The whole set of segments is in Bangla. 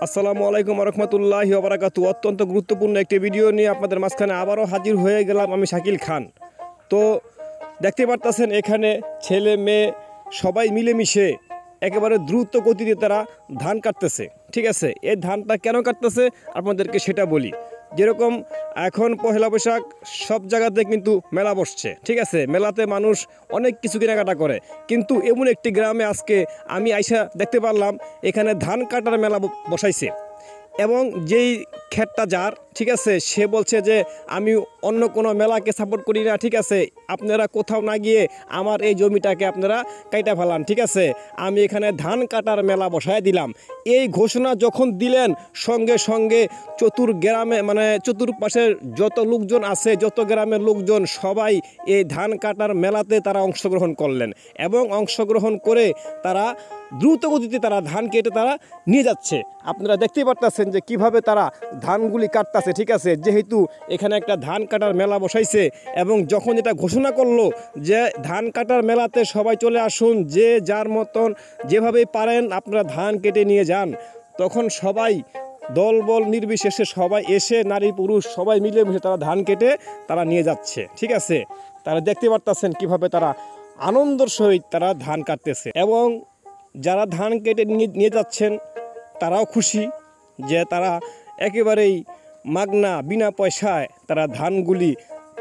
আসসালামু আলাইকুম রহমতুল্লাহি ওয়া বারাকাতুহু। অত্যন্ত গুরুত্বপূর্ণ একটি ভিডিও নিয়ে আপনাদের মাঝখানে আবারও হাজির হয়ে গেলাম আমি শাকিল খান। তো দেখতে পারতেছেন এখানে ছেলে মেয়ে সবাই মিলেমিশে একেবারে দ্রুত গতিতে তারা ধান কাটতেছে। ঠিক আছে, এই ধানটা কেন কাটতেছে আপনাদেরকে সেটা বলি। যেরকম এখন পহেলা বৈশাখ সব জায়গাতে কিন্তু মেলা বসছে। ঠিক আছে, মেলাতে মানুষ অনেক কিছু কেনাকাটা করে, কিন্তু এমন একটি গ্রামে আজকে আমি আইসা দেখতে পারলাম এখানে ধান কাটার মেলা বসাইছে। এবং যেই ক্ষেতটা যার, ঠিক আছে, সে বলছে যে আমি অন্য কোনো মেলাকে সাপোর্ট করি না। ঠিক আছে, আপনারা কোথাও না গিয়ে আমার এই জমিটাকে আপনারা কাইটা ফেলান। ঠিক আছে, আমি এখানে ধান কাটার মেলা বসায় দিলাম। এই ঘোষণা যখন দিলেন সঙ্গে সঙ্গে গ্রামে চতুর্পাশের যত লোকজন আছে, যত গ্রামের লোকজন সবাই এই ধান কাটার মেলাতে তারা অংশগ্রহণ করলেন এবং অংশগ্রহণ করে তারা দ্রুত গতিতে তারা ধান কেটে তারা নিয়ে যাচ্ছে। আপনারা দেখতেই পারতেছেন যে কিভাবে তারা ধানগুলি কাটতেছে। ঠিক আছে, যেহেতু এখানে একটা ধান কাটার মেলা বসাইছে এবং যখন এটা ঘোষণা করলো যে ধান কাটার মেলাতে সবাই চলে আসুন, যে যার মতন যেভাবে পারেন আপনারা ধান কেটে নিয়ে যান, তখন সবাই দলবল নির্বিশেষে সবাই এসে নারী পুরুষ সবাই মিলেমিশে তারা ধান কেটে তারা নিয়ে যাচ্ছে। ঠিক আছে, তারা দেখতে পারতেছেন কিভাবে তারা আনন্দের সহিত তারা ধান কাটতেছে এবং যারা ধান কেটে নিয়ে যাচ্ছেন তারাও খুশি যে তারা একেবারেই মাগনা বিনা পয়সায় তারা ধানগুলি,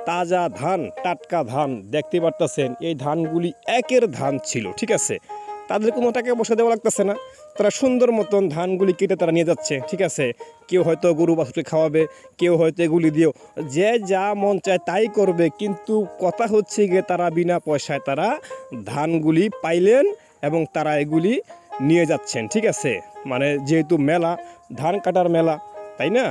তাজা ধান, টাটকা ধান দেখতে পারতেছেন। এই ধানগুলি একের ধান ছিল। ঠিক আছে, তাদের কোনো টাকা পয়সা দেওয়া লাগতেছে না, তারা সুন্দর মতন ধানগুলি কেটে তারা নিয়ে যাচ্ছে। ঠিক আছে, কেউ হয়তো গরু বাছুরকে খাওয়াবে, কেউ হয়তো এগুলি দিয়েও যে যা মন চায় তাই করবে, কিন্তু কথা হচ্ছে গিয়ে তারা বিনা পয়সায় তারা ধানগুলি পাইলেন এবং তারা এগুলি নিয়ে যাচ্ছেন। ঠিক আছে, যেহেতু মেলা, ধান কাটার মেলা, তাই না?